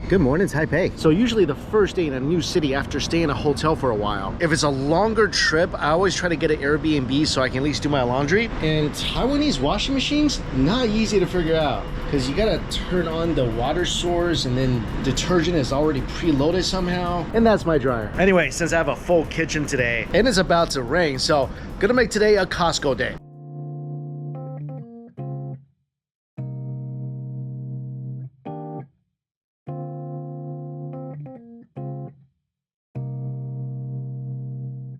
Good morning, Taipei. So usually the first day in a new city after staying in a hotel for a while, if it's a longer trip, I always try to get an Airbnb so I can at least do my laundry. And Taiwanese washing machines, not easy to figure out because you gotta turn on the water source and then detergent is already preloaded somehow. And that's my dryer. Anyway, since I have a full kitchen today and it's about to rain, so gonna make today a Costco day.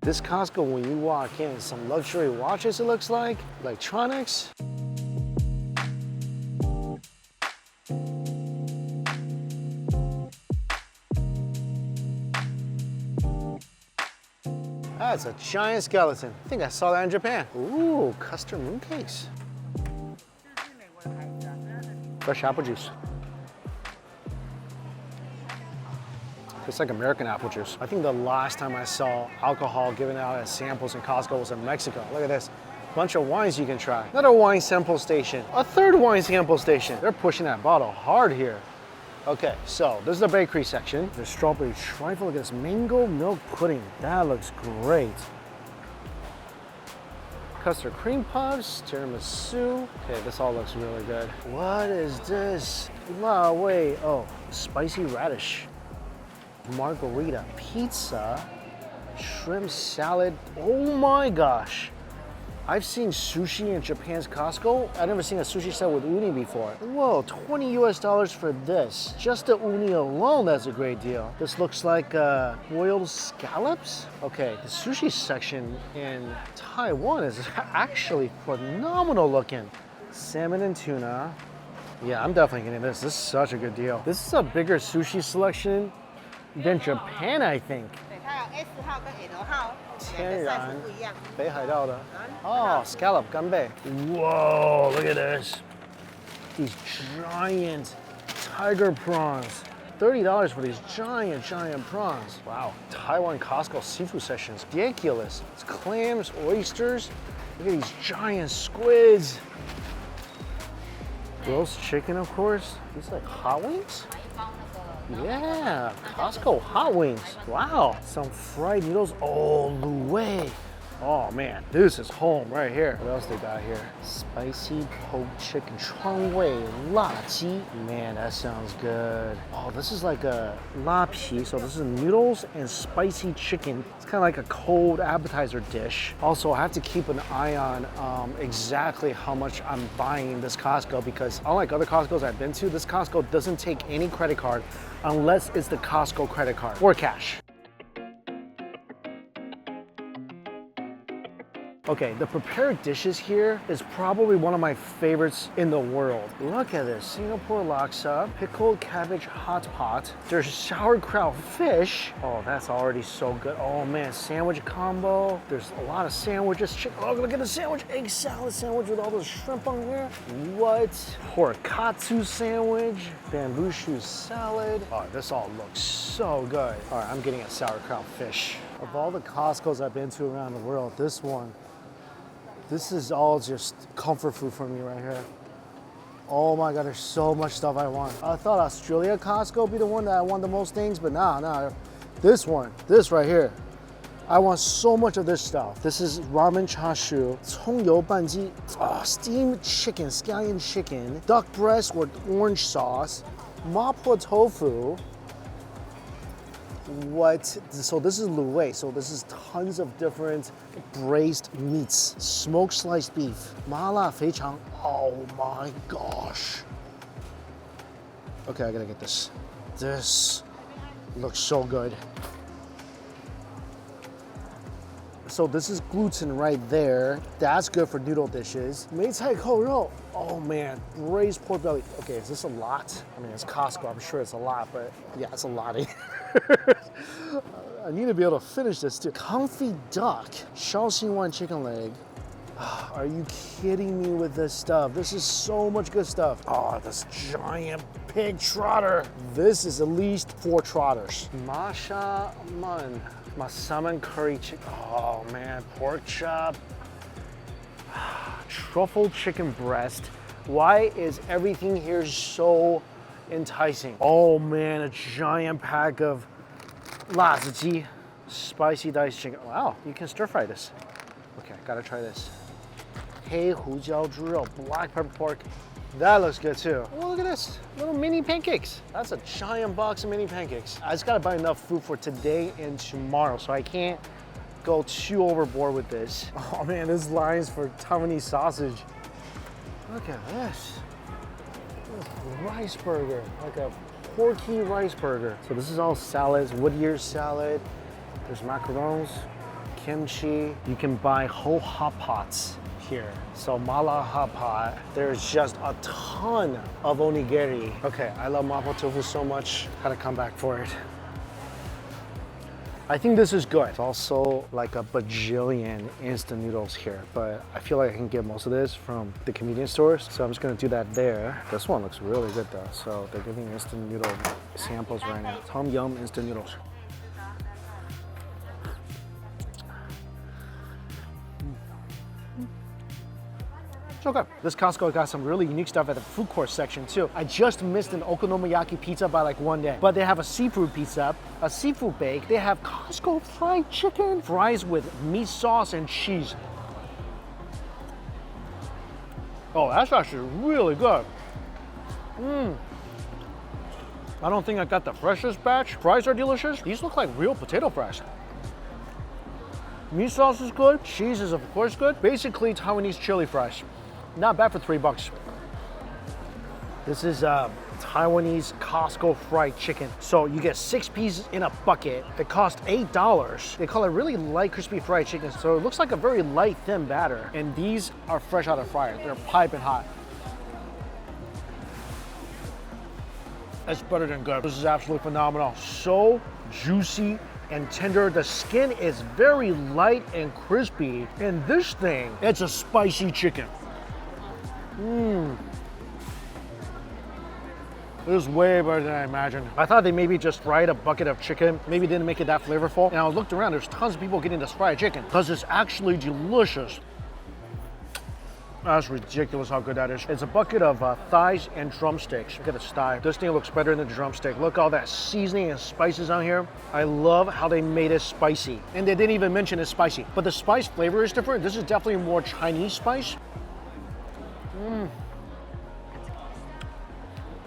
This Costco, when you walk in, some luxury watches it looks like, electronics. That's a giant skeleton. I think I saw that in Japan. Ooh, custard mooncakes. Fresh apple juice. It's like American apple juice. I think the last time I saw alcohol given out as samples in Costco was in Mexico. Look at this. Bunch of wines you can try. Another wine sample station. A third wine sample station. They're pushing that bottle hard here. Okay, so this is the bakery section. There's strawberry trifle. Look at this mango milk pudding. That looks great. Custard cream puffs, tiramisu. Okay, this all looks really good. What is this? La wei. Oh, spicy radish. Margarita, pizza, shrimp salad. Oh my gosh. I've seen sushi in Japan's Costco. I've never seen a sushi set with uni before. Whoa, $20 US for this. Just the uni alone, that's a great deal. This looks like boiled scallops. Okay, the sushi section in Taiwan is actually phenomenal looking. Salmon and tuna. Yeah, I'm definitely getting this. This is such a good deal. This is a bigger sushi selection than Japan, I think. 号跟 L 号， 天然 不一样。 北海道的 Oh, scallop 干贝 Whoa, look at this. These giant tiger prawns. $30 for these giant prawns. Wow. Taiwan Costco seafood section is ridiculous. It's clams, oysters. Look at these giant squids. Roast chicken, of course. These like hot wings? Yeah, Costco hot wings. Wow. Some fried noodles. Oh, lu wei. Oh man, this is home right here. What else they got here? Spicy poke chicken, chuang wei, la ji. Man, that sounds good. Oh, this is like a la pi. So this is noodles and spicy chicken. It's kind of like a cold appetizer dish. Also, I have to keep an eye on exactly how much I'm buying in this Costco because unlike other Costcos I've been to, this Costco doesn't take any credit card unless it's the Costco credit card or cash. Okay, the prepared dishes here is probably one of my favorites in the world. Look at this, Singapore laksa, pickled cabbage hot pot. There's sauerkraut fish. Oh, that's already so good. Oh man, sandwich combo. There's a lot of sandwiches. Oh, look at the sandwich, egg salad sandwich with all those shrimp on here. What? Pork katsu sandwich, bamboo shoot salad. Oh, this all looks so good. All right, I'm getting a sauerkraut fish. Of all the Costco's I've been to around the world, this is all just comfort food for me right here. Oh my God, there's so much stuff I want. I thought Australia Costco would be the one that I want the most things, but nah. This right here. I want so much of this stuff. This is ramen chashu, 葱油拌鸡, steamed chicken, scallion chicken, duck breast with orange sauce, mapo tofu. What? So this is lu wei. So this is tons of different braised meats. Smoked sliced beef. Mala fei chang. Oh my gosh. Okay, I gotta get this. This looks so good. So this is gluten right there. That's good for noodle dishes. 梅菜扣肉. Oh man, braised pork belly. Okay, is this a lot? I mean, it's Costco. I'm sure it's a lot, but yeah, it's a lot. I need to be able to finish this too. Comfy duck, Shaoxingwan chicken leg. Are you kidding me with this stuff? This is so much good stuff. Oh, this giant pig trotter. This is at least 4 trotters. Masha mun, masaman curry chicken. Oh man, pork chop. Truffle chicken breast. Why is everything here so enticing. Oh man, a giant pack of 辣子鸡, spicy diced chicken. Wow, you can stir fry this. Okay, gotta try this. 黑胡椒猪肉, black pepper pork. That looks good too. Oh, look at this, little mini pancakes. That's a giant box of mini pancakes. I just gotta buy enough food for today and tomorrow, so I can't go too overboard with this. Oh man, this line's for Taiwanese sausage. Look at this. Rice burger, like a porky rice burger. So this is all salads, Whittier's salad. There's macarons, kimchi. You can buy whole hot pots here. So mala hot pot. There's just a ton of onigiri. Okay, I love mapo tofu so much. Gotta come back for it. I think this is good. It's also like a bajillion instant noodles here, but I feel like I can get most of this from the convenience stores, so I'm just gonna do that there. This one looks really good though, so they're giving instant noodle samples right now. Tom Yum instant noodles. So good. This Costco got some really unique stuff at the food court section too. I just missed an okonomiyaki pizza by like one day, but they have a seafood pizza, a seafood bake. They have Costco fried chicken, fries with meat sauce and cheese. Oh, that's actually really good. I don't think I got the freshest batch. Fries are delicious. These look like real potato fries. Meat sauce is good. Cheese is of course good. Basically Taiwanese chili fries. Not bad for $3. This is Taiwanese Costco fried chicken. So you get 6 pieces in a bucket. It costs $8. They call it really light crispy fried chicken. So it looks like a very light thin batter. And these are fresh out of the fryer. They're piping hot. That's better than good. This is absolutely phenomenal. So juicy and tender. The skin is very light and crispy. And this thing, it's a spicy chicken. This is way better than I imagined. I thought they maybe just fried a bucket of chicken, maybe didn't make it that flavorful. And I looked around, there's tons of people getting this fried chicken because it's actually delicious. That's ridiculous how good that is. It's a bucket of thighs and drumsticks. Look at the thigh. This thing looks better than the drumstick. Look at all that seasoning and spices on here. I love how they made it spicy. And they didn't even mention it's spicy. But the spice flavor is different. This is definitely more Chinese spice.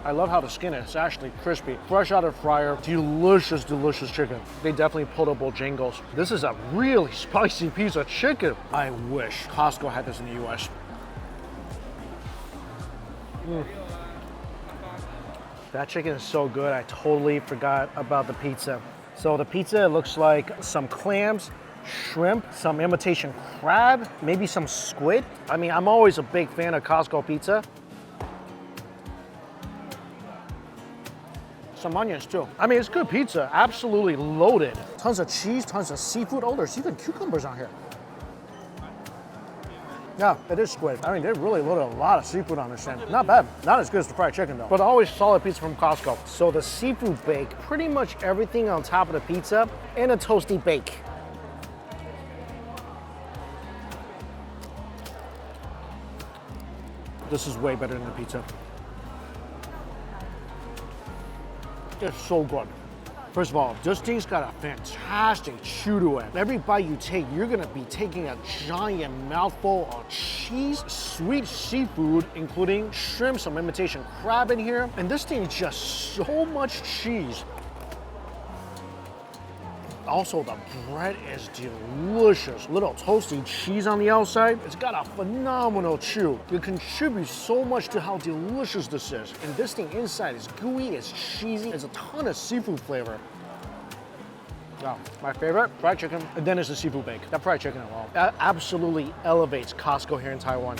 I love how the skin is. It's actually crispy. Fresh out of fryer. Delicious, delicious chicken. They definitely pulled up Bojangles. This is a really spicy piece of chicken. I wish Costco had this in the US. That chicken is so good. I totally forgot about the pizza. So the pizza looks like some clams, shrimp, some imitation crab, maybe some squid. I mean, I'm always a big fan of Costco pizza. Some onions too. I mean, it's good pizza, absolutely loaded. Tons of cheese, tons of seafood. Oh, there's even cucumbers on here. Yeah, it is squid. I mean, they really loaded a lot of seafood on this thing. Not bad. Not as good as the fried chicken though, but always solid pizza from Costco. So the seafood bake, pretty much everything on top of the pizza and a toasty bake. This is way better than the pizza. It's so good. First of all, this thing's got a fantastic chew to it. Every bite you take, you're gonna be taking a giant mouthful of cheese, sweet seafood, including shrimp, some imitation crab in here. And this thing is just so much cheese. Also, the bread is delicious. Little toasty cheese on the outside. It's got a phenomenal chew. It contributes so much to how delicious this is. And this thing inside is gooey, it's cheesy, there's a ton of seafood flavor. Wow, my favorite, fried chicken, and then it's the seafood bake. That fried chicken alone, that absolutely elevates Costco here in Taiwan.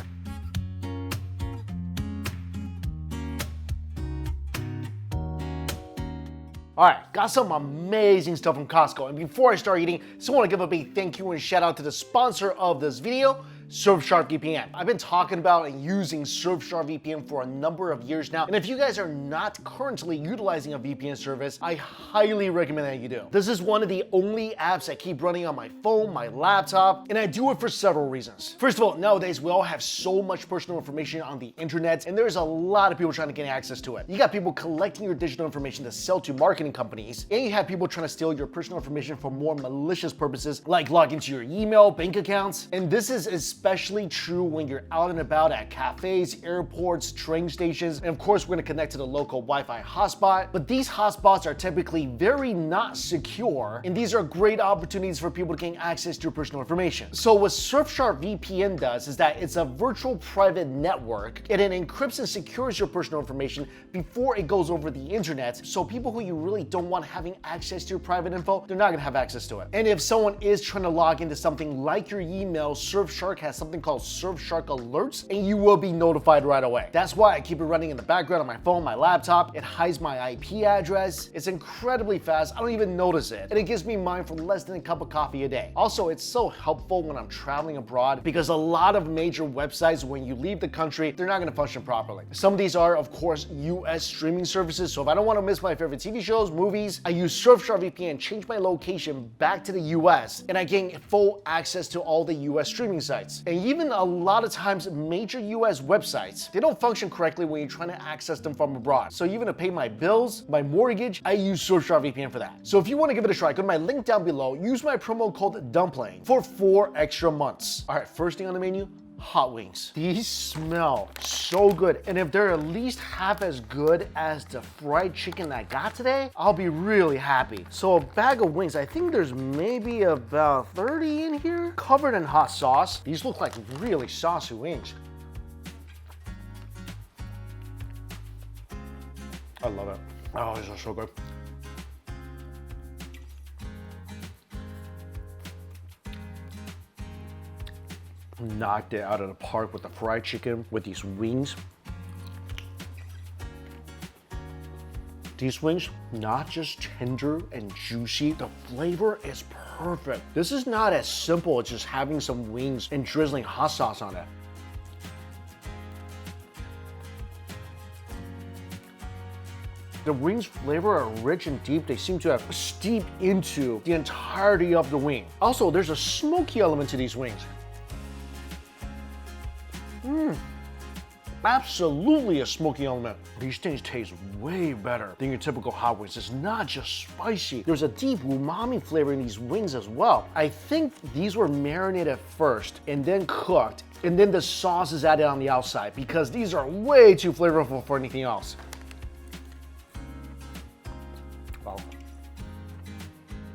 All right, got some amazing stuff from Costco. And before I start eating, I just want to give a big thank you and shout out to the sponsor of this video, Surfshark VPN. I've been talking about and using Surfshark VPN for a number of years now, and if you guys are not currently utilizing a VPN service, I highly recommend that you do. This is one of the only apps I keep running on my phone, my laptop, and I do it for several reasons. First of all, nowadays we all have so much personal information on the internet, and there's a lot of people trying to get access to it. You got people collecting your digital information to sell to marketing companies, and you have people trying to steal your personal information for more malicious purposes, like log into your email, bank accounts. And this is especially true when you're out and about at cafes, airports, train stations, and of course we're gonna connect to the local Wi-Fi hotspot. But these hotspots are typically very not secure, and these are great opportunities for people to gain access to your personal information. So what Surfshark VPN does is that it's a virtual private network, and it encrypts and secures your personal information before it goes over the internet, so people who you really don't want having access to your private info, they're not gonna have access to it. And if someone is trying to log into something like your email, Surfshark has something called Surfshark Alerts, and you will be notified right away. That's why I keep it running in the background on my phone, my laptop. It hides my IP address. It's incredibly fast. I don't even notice it. And it gives me mine for less than a cup of coffee a day. Also, it's so helpful when I'm traveling abroad because a lot of major websites, when you leave the country, they're not gonna function properly. Some of these are, of course, US streaming services. So if I don't wanna miss my favorite TV shows, movies, I use Surfshark VPN, change my location back to the US, and I gain full access to all the US streaming sites. And even a lot of times, major US websites, they don't function correctly when you're trying to access them from abroad. So even to pay my bills, my mortgage, I use Surfshark VPN for that. So if you wanna give it a try, go to my link down below, use my promo code DUMPLING for 4 extra months. All right, first thing on the menu, hot wings. These smell so good. And if they're at least half as good as the fried chicken I got today, I'll be really happy. So a bag of wings, I think there's maybe about 30 in here, covered in hot sauce. These look like really saucy wings. I love it. Oh, these are so good. Knocked it out of the park with the fried chicken, with these wings. These wings, not just tender and juicy, the flavor is perfect. This is not as simple as just having some wings and drizzling hot sauce on it. The wings' flavor are rich and deep. They seem to have steeped into the entirety of the wing. Also, there's a smoky element to these wings. Absolutely a smoky element. These things taste way better than your typical hot wings. It's not just spicy. There's a deep umami flavor in these wings as well. I think these were marinated first and then cooked, and then the sauce is added on the outside because these are way too flavorful for anything else. Wow.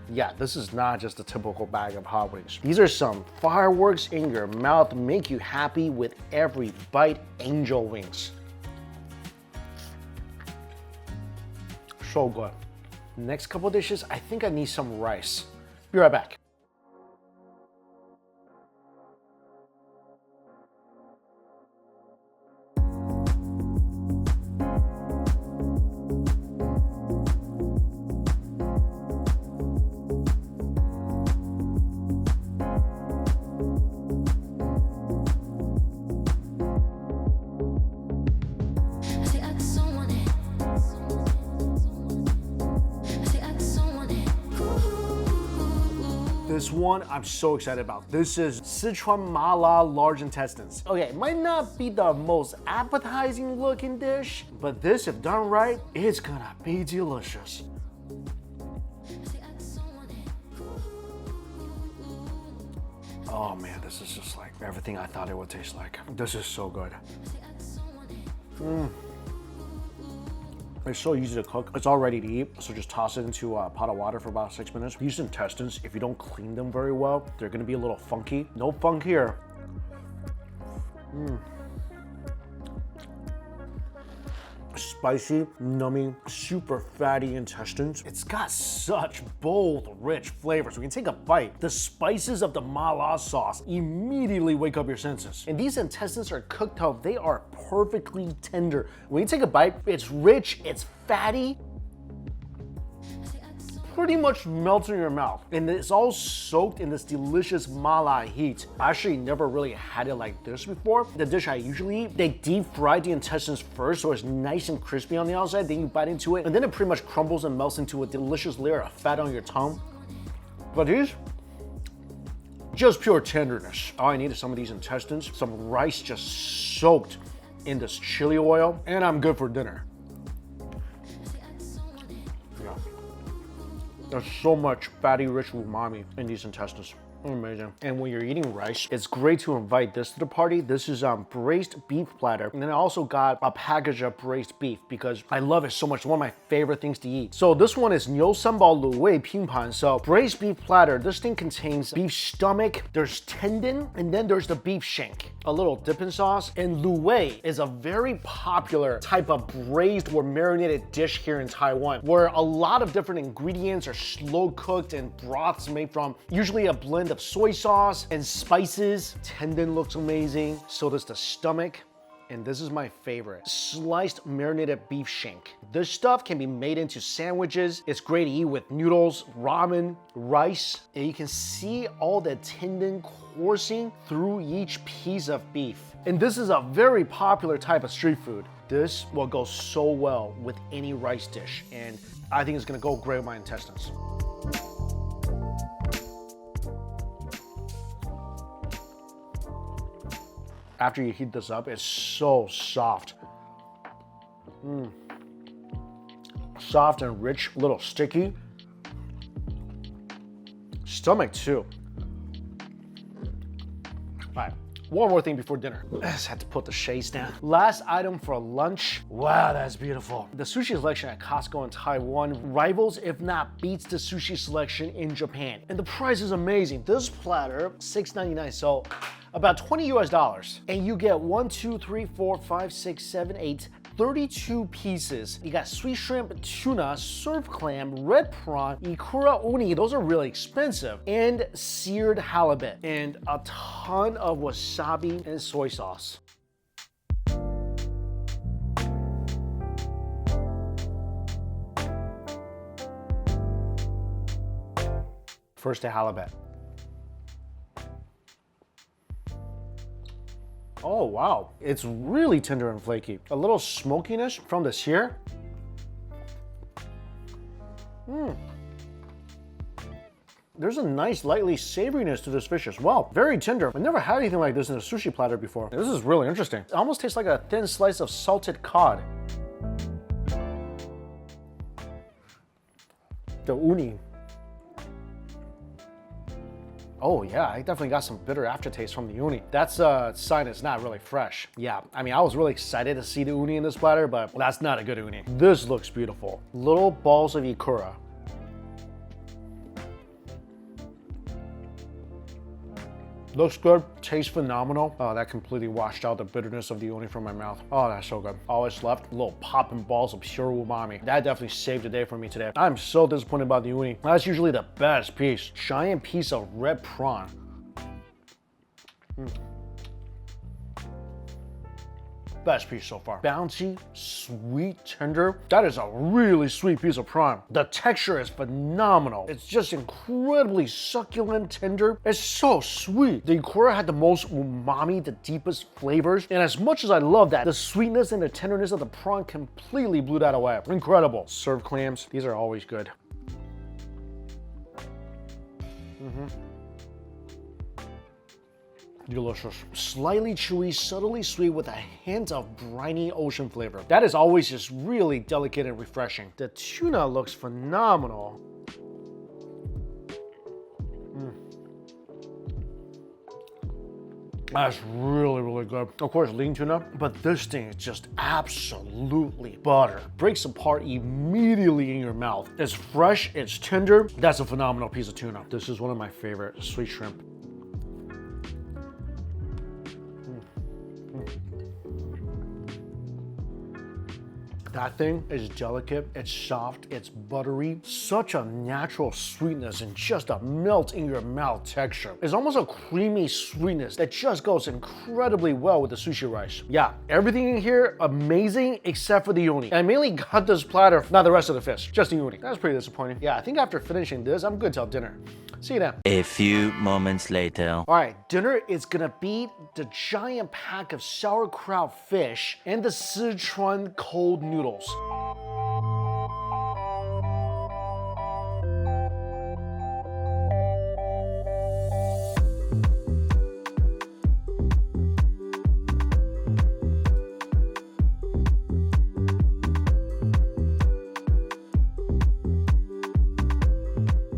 Yeah, this is not just a typical bag of hot wings. These are some fireworks in your mouth, make you happy with every bite. Angel wings. So good. Next couple dishes, I think I need some rice. Be right back. This one I'm so excited about. This is Sichuan Mala large intestines. Okay, it might not be the most appetizing looking dish, but this, if done right, it's gonna be delicious. Oh man, this is just like everything I thought it would taste like. This is so good. It's so easy to cook. It's all ready to eat, so just toss it into a pot of water for about 6 minutes. These intestines, if you don't clean them very well, they're gonna be a little funky. No funk here. Spicy, nummy, super fatty intestines. It's got such bold, rich flavors. When you take a bite, the spices of the mala sauce immediately wake up your senses. And these intestines are cooked how they are perfectly tender. When you take a bite, it's rich, it's fatty. pretty much melts in your mouth. And it's all soaked in this delicious mala heat. I actually never really had it like this before. The dish I usually eat, they deep fry the intestines first so it's nice and crispy on the outside, then you bite into it, and then it pretty much crumbles and melts into a delicious layer of fat on your tongue. But these, just pure tenderness. All I need is some of these intestines, some rice just soaked in this chili oil, and I'm good for dinner. Yeah. There's so much fatty, rich umami in these intestines. Amazing. And when you're eating rice, it's great to invite this to the party. This is braised beef platter. And then I also got a package of braised beef because I love it so much. It's one of my favorite things to eat. So this one is 牛三宝卤味拼盘. So braised beef platter, this thing contains beef stomach, there's tendon, and then there's the beef shank, a little dipping sauce. And lu wei is a very popular type of braised or marinated dish here in Taiwan, where a lot of different ingredients are slow cooked and broths made from usually a blend of soy sauce and spices. Tendon looks amazing, so does the stomach. And this is my favorite, sliced marinated beef shank. This stuff can be made into sandwiches. It's great to eat with noodles, ramen, rice, and you can see all the tendon coursing through each piece of beef. And this is a very popular type of street food. This will go so well with any rice dish, and I think it's gonna go great with my intestines. After you heat this up, it's so soft. Soft and rich, a little sticky. Stomach too. All right, one more thing before dinner. I just had to put the shades down. Last item for lunch. Wow, that's beautiful. The sushi selection at Costco in Taiwan rivals, if not beats, the sushi selection in Japan. And the price is amazing. This platter, $6.99, so about 20 US dollars. And you get 1, 2, 3, 4, 5, 6, 7, 8, 32 pieces. You got sweet shrimp, tuna, surf clam, red prawn, ikura uni, those are really expensive, and seared halibut, and a ton of wasabi and soy sauce. First, the halibut. Oh wow, it's really tender and flaky. A little smokiness from the sear. There's a nice lightly savoriness to this fish as well. Very tender. I've never had anything like this in a sushi platter before. This is really interesting. It almost tastes like a thin slice of salted cod. The uni. Oh yeah, I definitely got some bitter aftertaste from the uni. That's a sign it's not really fresh. Yeah, I mean, I was really excited to see the uni in this platter, but that's not a good uni. This looks beautiful. Little balls of ikura. Looks good, tastes phenomenal. Oh, that completely washed out the bitterness of the uni from my mouth. Oh, that's so good. All that's left, little popping balls of pure umami. That definitely saved the day for me today. I'm so disappointed about the uni. That's usually the best piece. Giant piece of red prawn. Best piece so far. Bouncy, sweet, tender. That is a really sweet piece of prawn. The texture is phenomenal. It's just incredibly succulent, tender. It's so sweet. The ikura had the most umami, the deepest flavors. And as much as I love that, the sweetness and the tenderness of the prawn completely blew that away. Incredible. Surf clams, these are always good. Delicious. Slightly chewy, subtly sweet with a hint of briny ocean flavor. That is always just really delicate and refreshing. The tuna looks phenomenal. That's really, really good. Of course, lean tuna, but this thing is just absolutely butter. Breaks apart immediately in your mouth. It's fresh, it's tender. That's a phenomenal piece of tuna. This is one of my favorite sweet shrimp. That thing is delicate, it's soft, it's buttery, such a natural sweetness and just a melt in your mouth texture. It's almost a creamy sweetness that just goes incredibly well with the sushi rice. Yeah, everything in here, amazing except for the uni. And I mainly got this platter, not the rest of the fish, just the uni. That's pretty disappointing. Yeah, I think after finishing this, I'm good till dinner. See you then. A few moments later. All right, dinner is gonna be the giant pack of sauerkraut fish and the Sichuan cold noodles.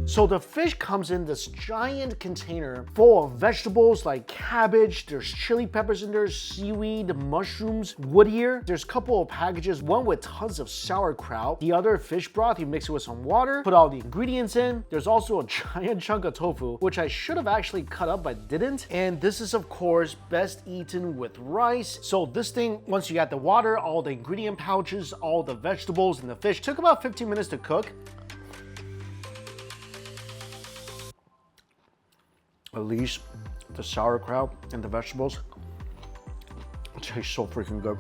So the fish comes in this giant container full of vegetables like cabbage, there's chili peppers in there, seaweed, mushrooms, wood here. There's a couple of packages, one with tons of sauerkraut, the other fish broth, you mix it with some water, put all the ingredients in. There's also a giant chunk of tofu, which I should have actually cut up but didn't. And this is of course best eaten with rice. So this thing, once you got the water, all the ingredient pouches, all the vegetables and the fish, took about 15 minutes to cook. At least the sauerkraut and the vegetables taste so freaking good.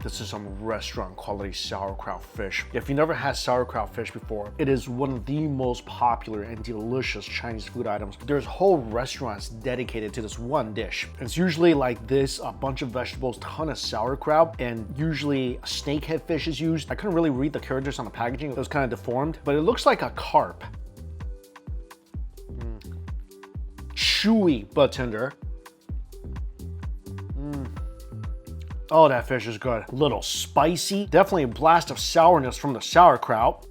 This is some restaurant quality sauerkraut fish. If you never had sauerkraut fish before, it is one of the most popular and delicious Chinese food items. There's whole restaurants dedicated to this one dish. It's usually like this, a bunch of vegetables, ton of sauerkraut, and usually snakehead fish is used. I couldn't really read the characters on the packaging. It was kind of deformed, but it looks like a carp. Chewy but tender. Oh, that fish is good. A little spicy. Definitely a blast of sourness from the sauerkraut.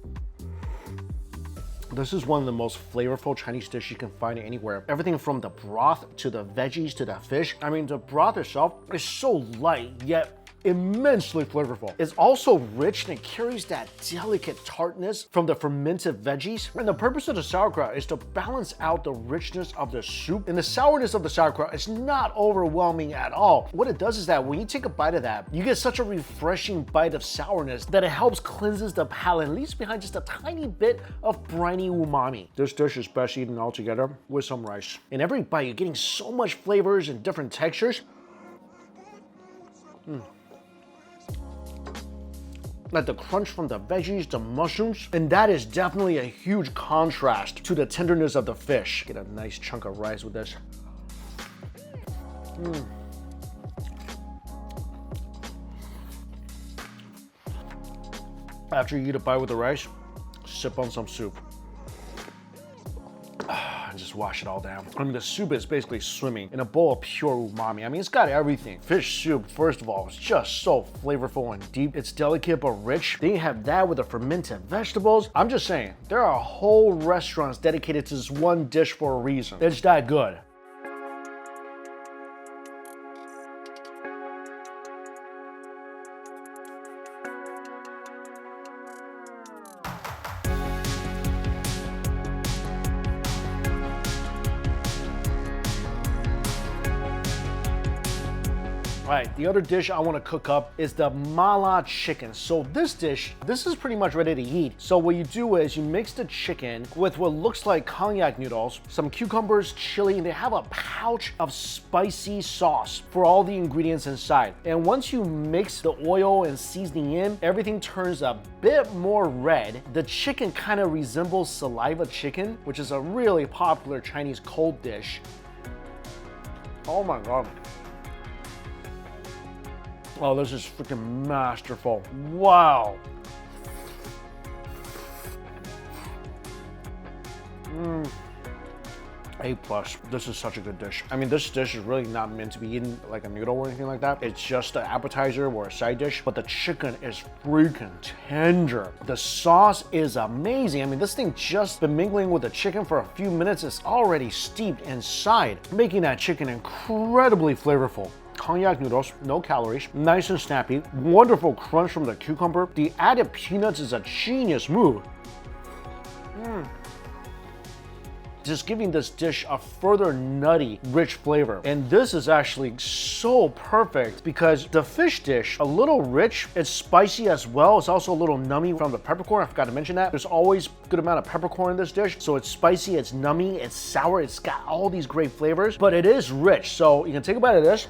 This is one of the most flavorful Chinese dishes you can find anywhere. Everything from the broth to the veggies to the fish. I mean, the broth itself is so light, yet immensely flavorful. It's also rich and it carries that delicate tartness from the fermented veggies. And the purpose of the sauerkraut is to balance out the richness of the soup. And the sourness of the sauerkraut is not overwhelming at all. What it does is that when you take a bite of that, you get such a refreshing bite of sourness that it helps cleanses the palate and leaves behind just a tiny bit of briny umami. This dish is best eaten all together with some rice. In every bite, you're getting so much flavors and different textures. Like the crunch from the veggies, the mushrooms, and that is definitely a huge contrast to the tenderness of the fish. Get a nice chunk of rice with this. After you eat a bite with the rice, sip on some soup. And just wash it all down. I mean, the soup is basically swimming in a bowl of pure umami. I mean, it's got everything. Fish soup, first of all, is just so flavorful and deep. It's delicate but rich. Then you have that with the fermented vegetables. I'm just saying, there are whole restaurants dedicated to this one dish for a reason. It's that good. All right, the other dish I want to cook up is the mala chicken. So this dish, this is pretty much ready to eat. So what you do is you mix the chicken with what looks like cognac noodles, some cucumbers, chili, and they have a pouch of spicy sauce for all the ingredients inside. And once you mix the oil and seasoning in, everything turns a bit more red. The chicken kind of resembles saliva chicken, which is a really popular Chinese cold dish. Oh my God. Oh, this is freaking masterful. Wow. A+. This is such a good dish. I mean, this dish is really not meant to be eaten like a noodle or anything like that. It's just an appetizer or a side dish, but the chicken is freaking tender. The sauce is amazing. I mean, this thing just been mingling with the chicken for a few minutes. It's already steeped inside, making that chicken incredibly flavorful. Cognac noodles, no calories, nice and snappy, wonderful crunch from the cucumber. The added peanuts is a genius move. just giving this dish a further nutty, rich flavor. And this is actually so perfect because the fish dish, a little rich, it's spicy as well. It's also a little nummy from the peppercorn. I forgot to mention that. There's always a good amount of peppercorn in this dish. So it's spicy, it's nummy, it's sour, it's got all these great flavors, but it is rich. So you can take a bite of this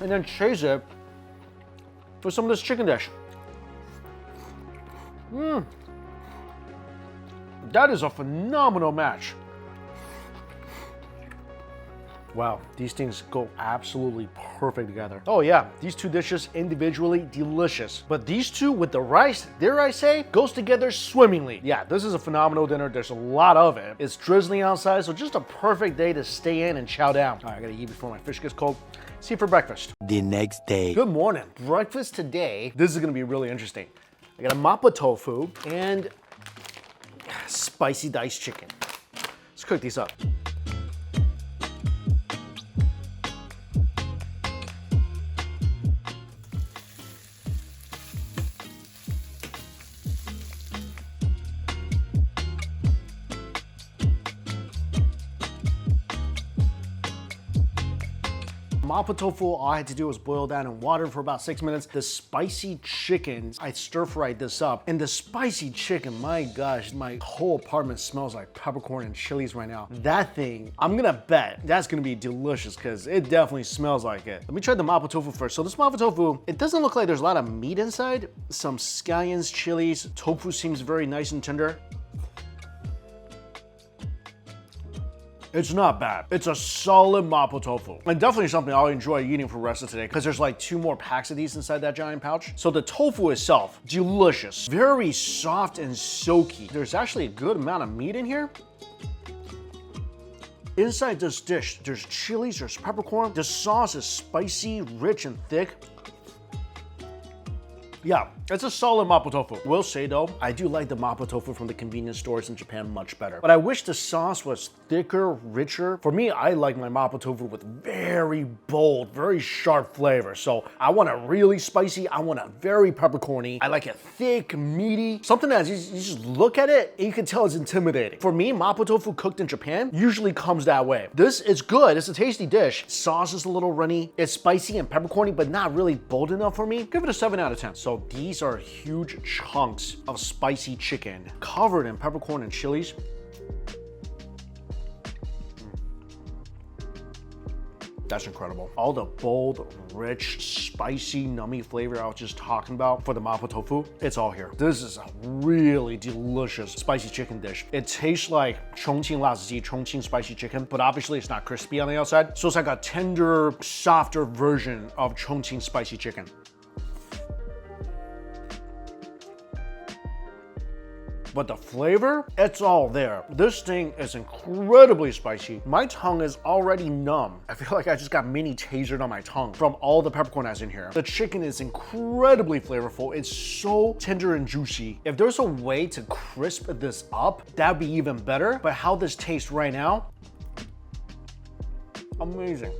and then chase it with some of this chicken dish. That is a phenomenal match. Wow, these things go absolutely perfect together. Oh yeah, these two dishes individually delicious. But these two with the rice, dare I say, goes together swimmingly. Yeah, this is a phenomenal dinner. There's a lot of it. It's drizzling outside, so just a perfect day to stay in and chow down. All right, I gotta eat before my fish gets cold. See you for breakfast. The next day. Good morning. Breakfast today, this is gonna be really interesting. I got a mapo tofu and spicy diced chicken. Let's cook these up. Mapo tofu, all I had to do was boil down in water for about 6 minutes. The spicy chicken, I stir-fried this up. And the spicy chicken, my gosh, my whole apartment smells like peppercorn and chilies right now. That thing, I'm gonna bet that's gonna be delicious because it definitely smells like it. Let me try the mapo tofu first. So this mapo tofu, it doesn't look like there's a lot of meat inside. Some scallions, chilies, tofu seems very nice and tender. It's not bad. It's a solid mapo tofu. And definitely something I'll enjoy eating for the rest of today because there's like 2 more packs of these inside that giant pouch. So the tofu itself, delicious. Very soft and soaky. There's actually a good amount of meat in here. Inside this dish, there's chilies, there's peppercorn. The sauce is spicy, rich, and thick. Yeah, it's a solid mapo tofu. Will say though, I do like the mapo tofu from the convenience stores in Japan much better. But I wish the sauce was thicker, richer. For me, I like my mapo tofu with very bold, very sharp flavor. So I want it really spicy. I want it very peppercorny. I like it thick, meaty. Something that you just look at it and you can tell it's intimidating. For me, mapo tofu cooked in Japan usually comes that way. This is good. It's a tasty dish. Sauce is a little runny. It's spicy and peppercorny, but not really bold enough for me. Give it a 7 out of 10. So these are huge chunks of spicy chicken covered in peppercorn and chilies. That's incredible. All the bold, rich, spicy, nummy flavor I was just talking about for the mapo tofu, it's all here. This is a really delicious spicy chicken dish. It tastes like Chongqing laziji, Chongqing spicy chicken, but obviously it's not crispy on the outside. So it's like a tender, softer version of Chongqing spicy chicken. But the flavor, it's all there. This thing is incredibly spicy. My tongue is already numb. I feel like I just got mini tasered on my tongue from all the peppercorn that's in here. The chicken is incredibly flavorful. It's so tender and juicy. If there's a way to crisp this up, that'd be even better. But how this tastes right now, amazing.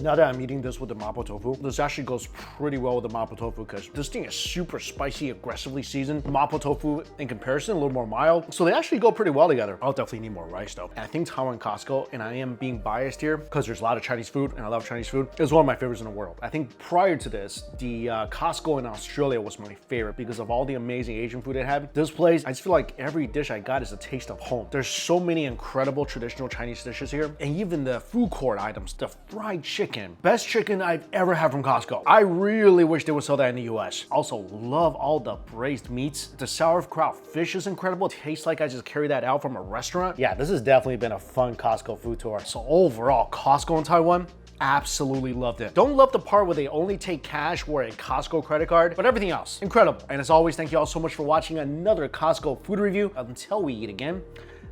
Now that I'm eating this with the mapo tofu, this actually goes pretty well with the mapo tofu because this thing is super spicy, aggressively seasoned. Mapo tofu, in comparison, a little more mild. So they actually go pretty well together. I'll definitely need more rice though. And I think Taiwan Costco, and I am being biased here because there's a lot of Chinese food and I love Chinese food, is one of my favorites in the world. I think prior to this, the Costco in Australia was my favorite because of all the amazing Asian food it had. This place, I just feel like every dish I got is a taste of home. There's so many incredible traditional Chinese dishes here. And even the food court items, the fried chicken, best chicken I've ever had from Costco. I really wish they would sell that in the US. Also love all the braised meats. The sauerkraut fish is incredible. It tastes like I just carried that out from a restaurant. Yeah, this has definitely been a fun Costco food tour. So overall, Costco in Taiwan, absolutely loved it. Don't love the part where they only take cash or a Costco credit card, but everything else, incredible. And as always, thank you all so much for watching another Costco food review. Until we eat again,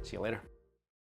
see you later.